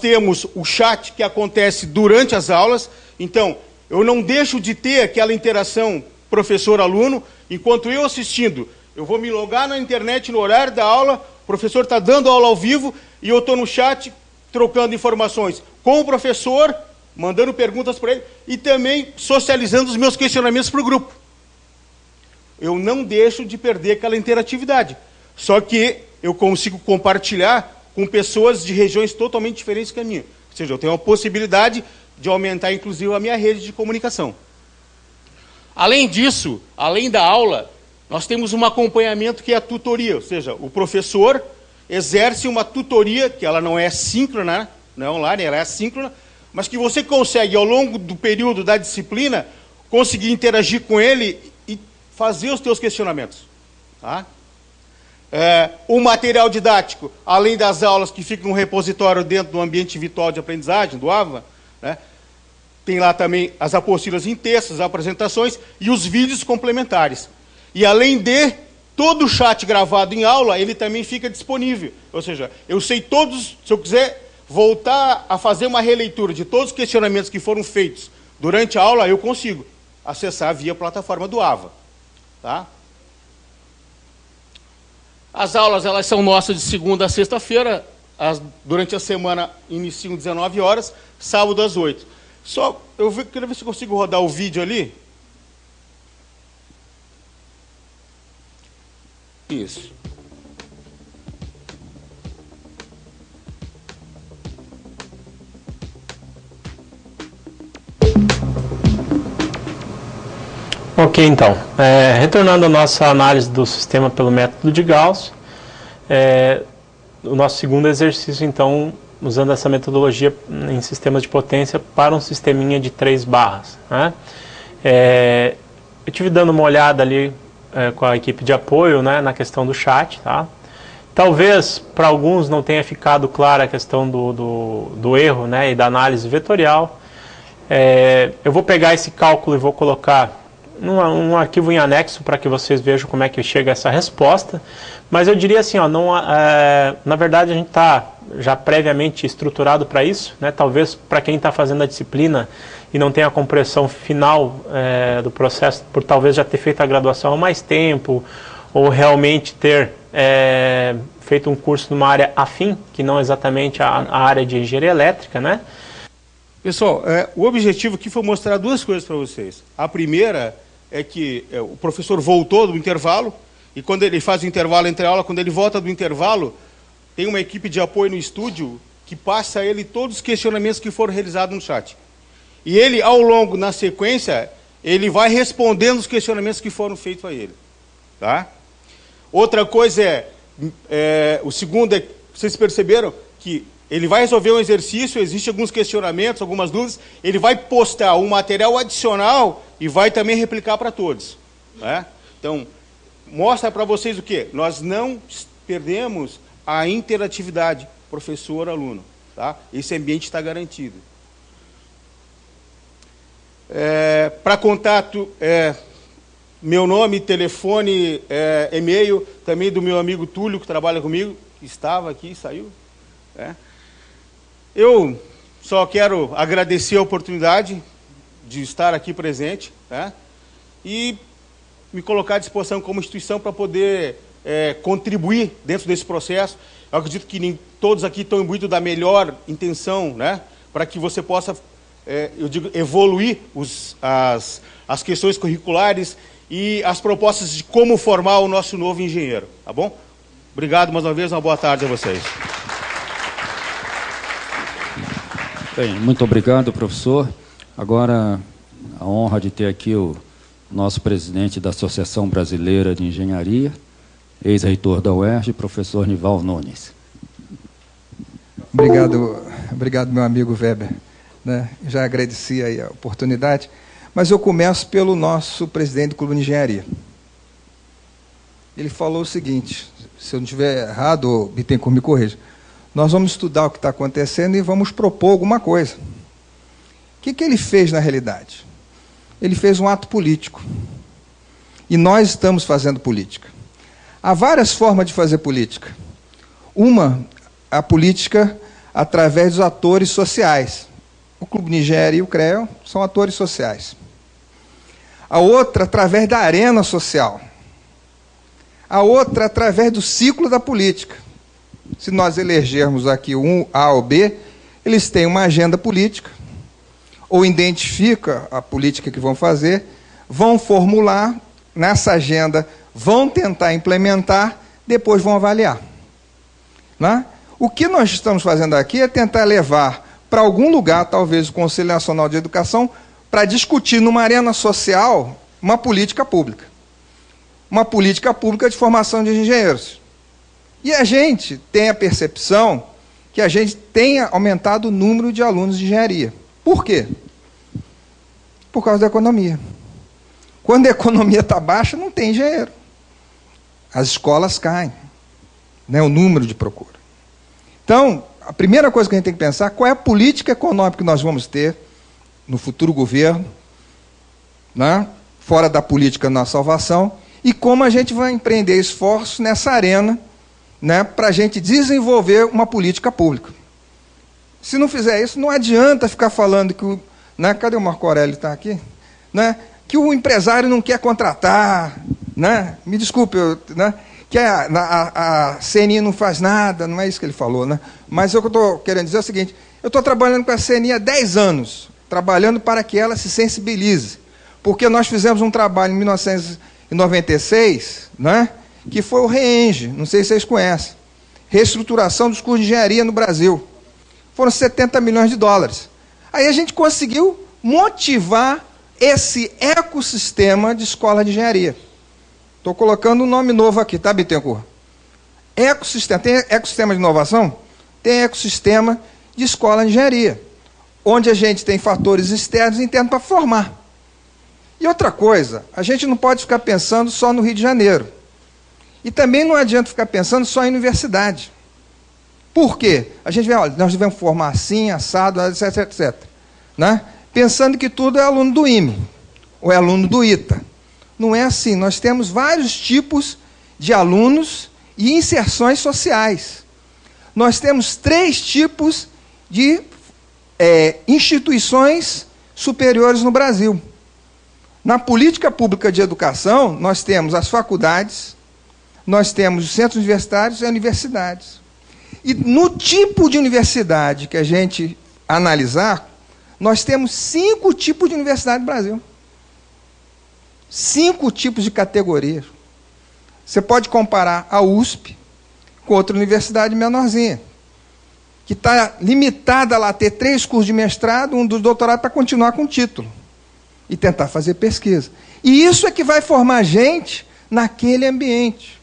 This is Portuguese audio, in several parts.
temos o chat que acontece durante as aulas, então eu não deixo de ter aquela interação professor-aluno, enquanto eu assistindo, eu vou me logar na internet no horário da aula, o professor está dando aula ao vivo e eu estou no chat trocando informações com o professor, mandando perguntas para ele e também socializando os meus questionamentos para o grupo. Eu não deixo de perder aquela interatividade, só que eu consigo compartilhar com pessoas de regiões totalmente diferentes que a minha. Ou seja, eu tenho a possibilidade de aumentar, inclusive, a minha rede de comunicação. Além disso, além da aula, nós temos um acompanhamento que é a tutoria, ou seja, o professor exerce uma tutoria, que ela não é síncrona, não é online, ela é assíncrona, mas que você consegue, ao longo do período da disciplina, conseguir interagir com ele e fazer os teus questionamentos. Tá? O material didático, além das aulas que ficam no repositório dentro do ambiente virtual de aprendizagem, do AVA, né, tem lá também as apostilas em textos, as apresentações e os vídeos complementares. E além de todo o chat gravado em aula, ele também fica disponível. Ou seja, eu sei todos, se eu quiser voltar a fazer uma releitura de todos os questionamentos que foram feitos durante a aula, eu consigo acessar via plataforma do AVA. Tá? As aulas elas são nossas de segunda a sexta-feira, durante a semana iniciam 19 horas, sábado às 8. Só, queria ver se eu consigo rodar o vídeo ali. Isso. Ok, então, retornando à nossa análise do sistema pelo método de Gauss, o nosso segundo exercício, então, usando essa metodologia em sistemas de potência para um sisteminha de 3 barras. Né? Eu estive dando uma olhada ali com a equipe de apoio, né, na questão do chat. Tá? Talvez para alguns não tenha ficado clara a questão do erro, né, e da análise vetorial. Eu vou pegar esse cálculo e vou colocar num arquivo em anexo para que vocês vejam como é que chega essa resposta, mas eu diria assim, ó, na verdade a gente está já previamente estruturado para isso, né? Talvez para quem está fazendo a disciplina e não tem a compreensão final do processo, por talvez já ter feito a graduação há mais tempo, ou realmente ter feito um curso numa área afim, que não exatamente a área de engenharia elétrica, né? Pessoal, o objetivo aqui foi mostrar 2 coisas para vocês. A primeira é que o professor voltou do intervalo, e quando ele faz o intervalo entre aula, quando ele volta do intervalo, tem uma equipe de apoio no estúdio que passa a ele todos os questionamentos que foram realizados no chat. E ele, ao longo, na sequência, ele vai respondendo os questionamentos que foram feitos a ele. Tá? Outra coisa o segundo vocês perceberam que ele vai resolver um exercício, existem alguns questionamentos, algumas dúvidas, ele vai postar um material adicional e vai também replicar para todos. Né? Então, mostra para vocês o quê? Nós não perdemos a interatividade professor-aluno. Tá? Esse ambiente está garantido. Para contato, meu nome, telefone, e-mail, também do meu amigo Túlio, que trabalha comigo, que estava aqui, saiu. Eu só quero agradecer a oportunidade de estar aqui presente, e me colocar à disposição como instituição para poder contribuir dentro desse processo. Eu acredito que todos aqui estão imbuídos da melhor intenção, para que você possa, eu digo, evoluir as questões curriculares e as propostas de como formar o nosso novo engenheiro. Tá bom? Obrigado mais uma vez, uma boa tarde a vocês. Bem, muito obrigado, professor. Agora, a honra de ter aqui o nosso presidente da Associação Brasileira de Engenharia, ex-reitor da UERJ, professor Nival Nunes. Obrigado, meu amigo Weber. Né? Já agradeci aí a oportunidade, mas eu começo pelo nosso presidente do Clube de Engenharia. Ele falou o seguinte, se eu não estiver errado, o Bittencourt me corrija, nós vamos estudar o que está acontecendo e vamos propor alguma coisa. O que ele fez na realidade? Ele fez um ato político. E nós estamos fazendo política. Há várias formas de fazer política. Uma, a política através dos atores sociais. O Clube de Engenharia e o CREA são atores sociais. A outra, através da arena social. A outra, através do ciclo da política. Se nós elegermos aqui um A ou B, eles têm uma agenda política, ou identificam a política que vão fazer, vão formular nessa agenda, vão tentar implementar, depois vão avaliar. Né? O que nós estamos fazendo aqui é tentar levar para algum lugar, talvez o Conselho Nacional de Educação, para discutir numa arena social uma política pública. Uma política pública de formação de engenheiros. E a gente tem a percepção que a gente tenha aumentado o número de alunos de engenharia. Por quê? Por causa da economia. Quando a economia está baixa, não tem engenheiro. As escolas caem, né, o número de procura. Então, a primeira coisa que a gente tem que pensar, qual é a política econômica que nós vamos ter no futuro governo, né, fora da política da nossa salvação, e como a gente vai empreender esforços nessa arena, né, para a gente desenvolver uma política pública. Se não fizer isso, não adianta ficar falando que o... Né, cadê o Marco Aurélio? Está aqui? Né, que o empresário não quer contratar, né, me desculpe, né, que a CNI não faz nada, não é isso que ele falou, né? Mas o que eu estou querendo dizer é o seguinte, eu estou trabalhando com a CNI há 10 anos, trabalhando para que ela se sensibilize, porque nós fizemos um trabalho em 1996, né, que foi o REENGE, não sei se vocês conhecem, reestruturação dos cursos de engenharia no Brasil. Foram 70 milhões de dólares. Aí a gente conseguiu motivar esse ecossistema de escola de engenharia. Estou colocando um nome novo aqui, tá, Bittencourt? Ecossistema. Tem ecossistema de inovação? Tem ecossistema de escola de engenharia, onde a gente tem fatores externos e internos para formar. E outra coisa, a gente não pode ficar pensando só no Rio de Janeiro. E também não adianta ficar pensando só em universidade. Por quê? A gente vê, olha, nós devemos formar assim, assado, etc, etc. Né? Pensando que tudo é aluno do IME, ou é aluno do ITA. Não é assim. Nós temos vários tipos de alunos e inserções sociais. Nós temos 3 tipos de instituições superiores no Brasil. Na política pública de educação, nós temos as faculdades, nós temos os centros universitários e universidades. E no tipo de universidade que a gente analisar, nós temos 5 tipos de universidade no Brasil. 5 tipos de categorias. Você pode comparar a USP com outra universidade menorzinha, que está limitada lá a ter 3 cursos de mestrado, um dos doutorados para continuar com o título e tentar fazer pesquisa. E isso é que vai formar gente naquele ambiente.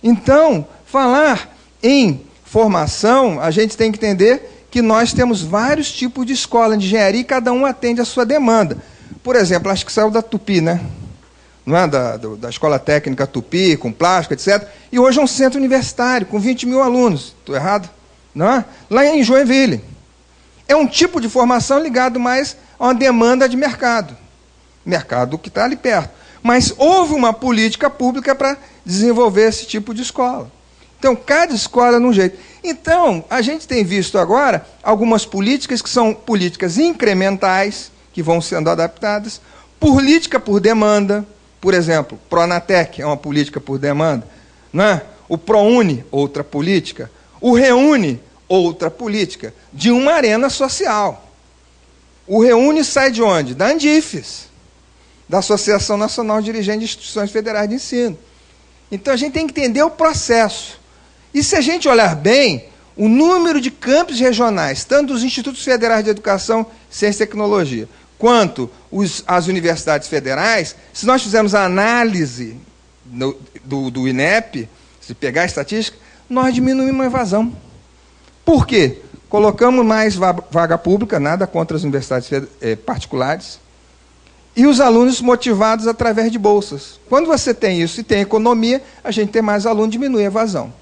Então, falar em formação, a gente tem que entender que nós temos vários tipos de escola de engenharia e cada um atende a sua demanda. Por exemplo, acho que saiu da Tupi, né? Não é? Da Escola Técnica Tupi, com plástico, etc. E hoje é um centro universitário, com 20 mil alunos. Estou errado? Não é? Lá em Joinville. É um tipo de formação ligado mais a uma demanda de mercado. Mercado que está ali perto. Mas houve uma política pública para desenvolver esse tipo de escola. Então, cada escola é num jeito. Então, a gente tem visto agora algumas políticas que são políticas incrementais, que vão sendo adaptadas, política por demanda. Por exemplo, Pronatec é uma política por demanda, né? O ProUni, outra política, o Reúne, outra política, de uma arena social. O Reúne sai de onde? Da Andifes, da Associação Nacional de Dirigentes de Instituições Federais de Ensino. Então a gente tem que entender o processo. E se a gente olhar bem, o número de campos regionais, tanto dos Institutos Federais de Educação, Ciência e Tecnologia, quanto as universidades federais, se nós fizermos a análise do INEP, se pegar a estatística, nós diminuímos a evasão. Por quê? Colocamos mais vaga pública, nada contra as universidades particulares, e os alunos motivados através de bolsas. Quando você tem isso e tem economia, a gente tem mais aluno, diminui a evasão.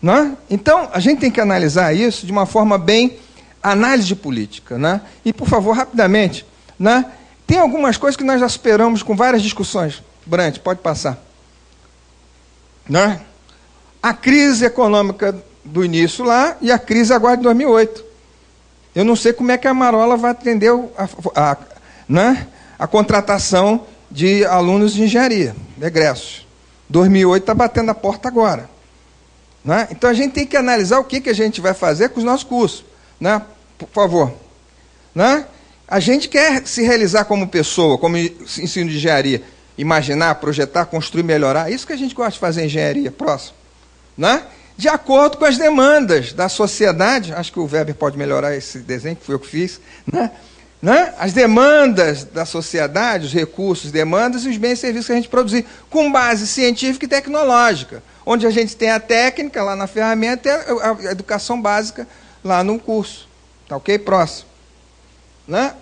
Não é? Então, a gente tem que analisar isso de uma forma bem análise de política. Né? E, por favor, rapidamente, né? Tem algumas coisas que nós já superamos com várias discussões. Brant, pode passar. Né? A crise econômica do início lá e a crise agora de 2008. Eu não sei como é que a Marola vai atender a contratação de alunos de engenharia, de egressos. 2008 está batendo a porta agora. Né? Então, a gente tem que analisar o que a gente vai fazer com os nossos cursos. Né? Por favor. Né? A gente quer se realizar como pessoa, como ensino de engenharia. Imaginar, projetar, construir, melhorar. Isso que a gente gosta de fazer em engenharia. Próximo. Né? De acordo com as demandas da sociedade. Acho que o Weber pode melhorar esse desenho, que foi eu que fiz. Né? As demandas da sociedade, os recursos, demandas e os bens e serviços que a gente produzir, com base científica e tecnológica, onde a gente tem a técnica lá na ferramenta e a educação básica lá no curso. Tá ok? Próximo. Né?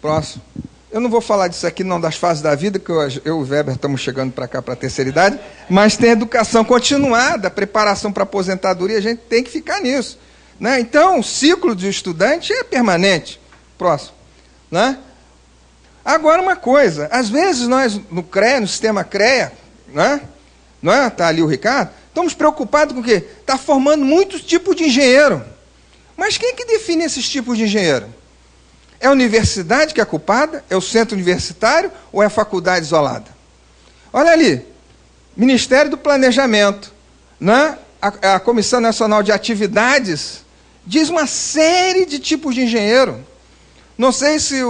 Próximo. Eu não vou falar disso aqui, não, das fases da vida, que eu e o Weber estamos chegando para cá, para a terceira idade, mas tem educação continuada, preparação para aposentadoria, a gente tem que ficar nisso. Né? Então, o ciclo do estudante é permanente. Próximo. Né? Agora, uma coisa, às vezes nós, no CREA, no sistema CREA, né? Não é? Está ali o Ricardo, estamos preocupados com o quê? Está formando muitos tipos de engenheiro. Mas quem é que define esses tipos de engenheiro? É a universidade que é culpada? É o centro universitário ou é a faculdade isolada? Olha ali, Ministério do Planejamento, né? A Comissão Nacional de Atividades diz uma série de tipos de engenheiro. Não sei se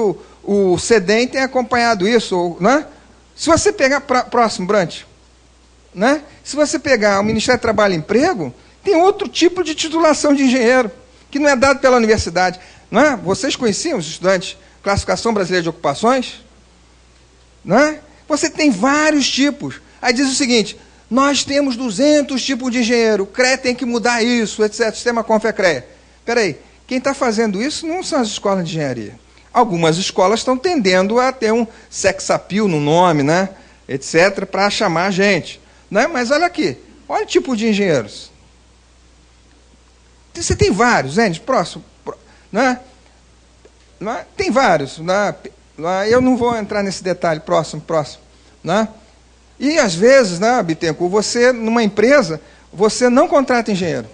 o CEDEM tem acompanhado isso, né? Se você pegar, próximo, Brant, né? Se você pegar o Ministério do Trabalho e Emprego, tem outro tipo de titulação de engenheiro, que não é dado pela universidade. Não é? Vocês conheciam os estudantes, Classificação Brasileira de Ocupações? Não é? Você tem vários tipos. Aí diz o seguinte, nós temos 200 tipos de engenheiro, o CREA tem que mudar isso, etc. Sistema Confecrea. Espera aí, quem está fazendo isso não são as escolas de engenharia. Algumas escolas estão tendendo a ter um sex appeal no nome, né? etc., para chamar a gente. Né? Mas olha aqui, olha o tipo de engenheiros. Você tem vários, gente, próximo. Né? Tem vários. Né? Eu não vou entrar nesse detalhe, próximo. Né? E às vezes, né, Bittencourt, você, numa empresa, você não contrata engenheiro.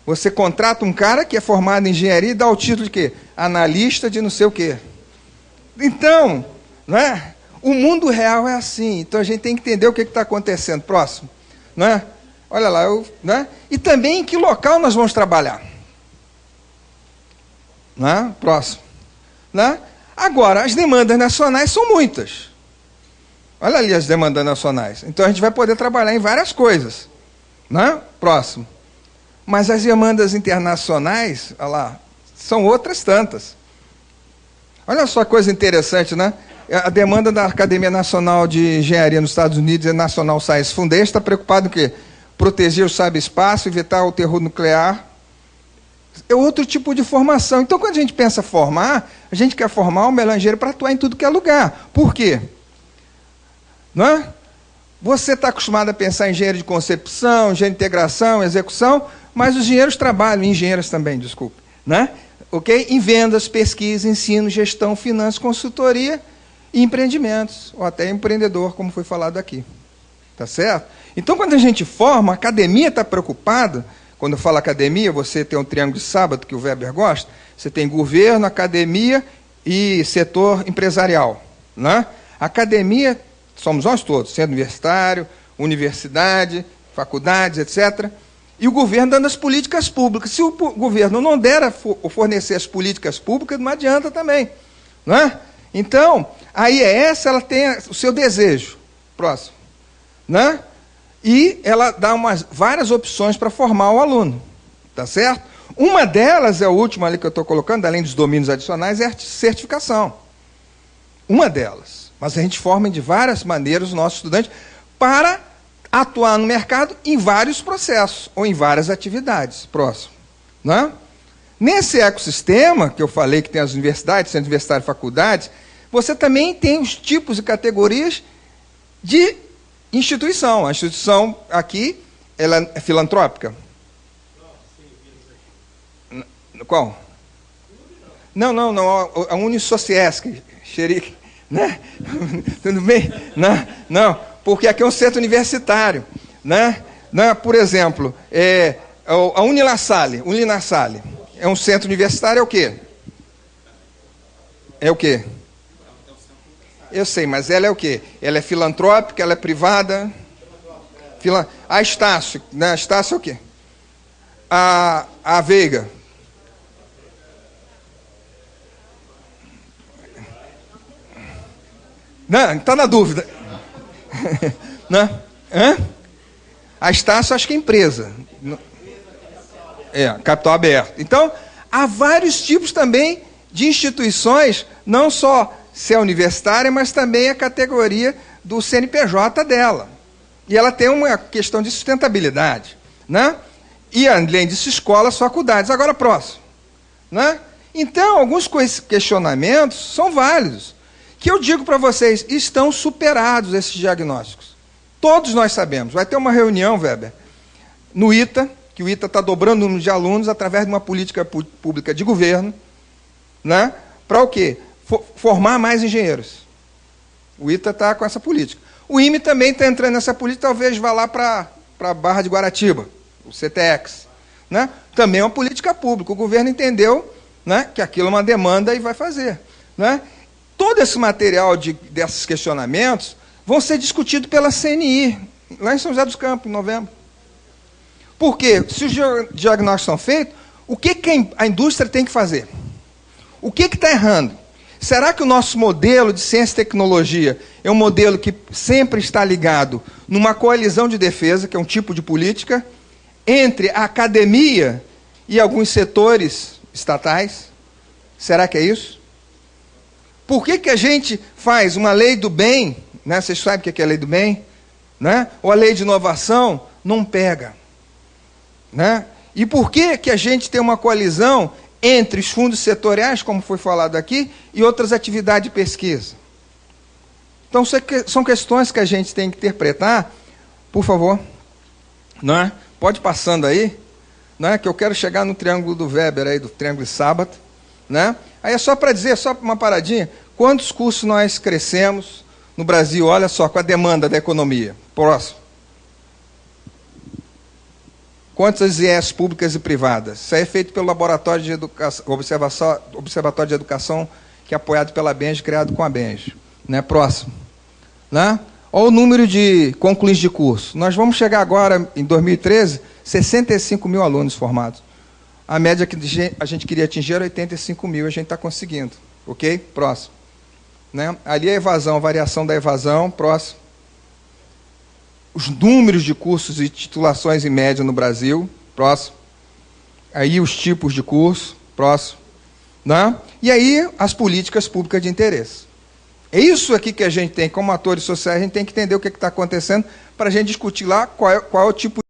Você contrata um cara que é formado em engenharia e dá o título de quê? Analista de não sei o quê. Então, né, o mundo real é assim. Então a gente tem que entender o que está acontecendo. Próximo. Né? Olha lá. Né? E também em que local nós vamos trabalhar. Né? Próximo. Né? Agora, as demandas nacionais são muitas. Olha ali as demandas nacionais. Então a gente vai poder trabalhar em várias coisas. Né? Próximo. Mas as demandas internacionais, olha lá, são outras tantas. Olha só que coisa interessante, né? A demanda da Academia Nacional de Engenharia nos Estados Unidos e National Science Foundation está preocupado em quê? Proteger o cyberespaço, evitar o terror nuclear. É outro tipo de formação. Então, quando a gente pensa formar, a gente quer formar o melhor engenheiro para atuar em tudo que é lugar. Por quê? Não é? Você está acostumado a pensar em engenheiro de concepção, engenheiro de integração, execução, mas os engenheiros trabalham, engenheiras também, desculpe, né? Okay? Em vendas, pesquisa, ensino, gestão, finanças, consultoria e empreendimentos, ou até empreendedor, como foi falado aqui. Tá certo? Então, quando a gente forma, a academia está preocupada. Quando eu falo academia, você tem um triângulo de sábado, que o Weber gosta, você tem governo, academia e setor empresarial. Né? Academia, somos nós todos, centro universitário, universidade, faculdades, etc., e o governo dando as políticas públicas. Se o governo não der a fornecer as políticas públicas, não adianta também. Não é? Então, a IES ela tem o seu desejo. Próximo. Né? E ela dá várias opções para formar o aluno. Tá certo? Uma delas, é a última ali que eu estou colocando, além dos domínios adicionais, é a certificação. Uma delas. Mas a gente forma de várias maneiras os nossos estudantes para atuar no mercado em vários processos, ou em várias atividades. Próximo. Né? Nesse ecossistema, que eu falei que tem as universidades, centro universitário e faculdades, você também tem os tipos e categorias de instituição. A instituição aqui, ela é filantrópica? Qual? Não. A Unisociesc, xerique, né? Tudo bem? Não, porque aqui é um centro universitário, né? Por exemplo, A Unilassalle é um centro universitário, é o quê? É o quê? Eu sei, mas ela é o quê? Ela é filantrópica, ela é privada? A Estácio, né? A Estácio é o quê? A Veiga. Não, está na dúvida. Não? Hã? A Estácio acho que é empresa. Capital aberto. Então, há vários tipos também de instituições, não só se é universitária, mas também a categoria do CNPJ dela. E ela tem uma questão de sustentabilidade, né? E, além disso, escolas, faculdades. Agora, próximo. Né? Então, alguns questionamentos são válidos, que eu digo para vocês, estão superados esses diagnósticos. Todos nós sabemos. Vai ter uma reunião, Weber, no ITA, que o ITA está dobrando o número de alunos através de uma política pública de governo, né? Para o quê? Formar mais engenheiros. O ITA está com essa política. O IME também está entrando nessa política, talvez vá lá para a Barra de Guaratiba, o CTX. Né? Também é uma política pública. O governo entendeu, né, que aquilo é uma demanda e vai fazer. Né? Todo esse material desses questionamentos vão ser discutidos pela CNI, lá em São José dos Campos, em novembro. Por quê? Se os diagnósticos são feitos, o que a indústria tem que fazer? O que está errando? Será que o nosso modelo de ciência e tecnologia é um modelo que sempre está ligado numa coalizão de defesa, que é um tipo de política, entre a academia e alguns setores estatais? Será que é isso? Por que a gente faz uma lei do bem, né? Vocês sabem o que é a lei do bem? Né? Ou a lei de inovação? Não pega. Né? E por que a gente tem uma coalizão entre os fundos setoriais, como foi falado aqui, e outras atividades de pesquisa? Então, são questões que a gente tem que interpretar. Por favor. Não é? Pode ir passando aí, né? Que eu quero chegar no triângulo do Weber, aí, do triângulo de Sábato. Né? Aí é só para dizer, só uma paradinha, quantos cursos nós crescemos no Brasil, olha só, com a demanda da economia. Próximo. Quantas IES públicas e privadas? Isso aí é feito pelo Laboratório de Educação, Observatório de Educação, que é apoiado pela Benj, criado com a Benj. Né? Próximo. Né? Olha o número de concluintes de curso. Nós vamos chegar agora, em 2013, 65 mil alunos formados. A média que a gente queria atingir era 85 mil, a gente está conseguindo. Ok? Próximo. Né? Ali a evasão, a variação da evasão. Próximo. Os números de cursos e titulações em média no Brasil. Próximo. Aí os tipos de curso. Próximo. Né? E aí as políticas públicas de interesse. É isso aqui que a gente tem, como atores sociais, a gente tem que entender o que está acontecendo para a gente discutir lá qual é o tipo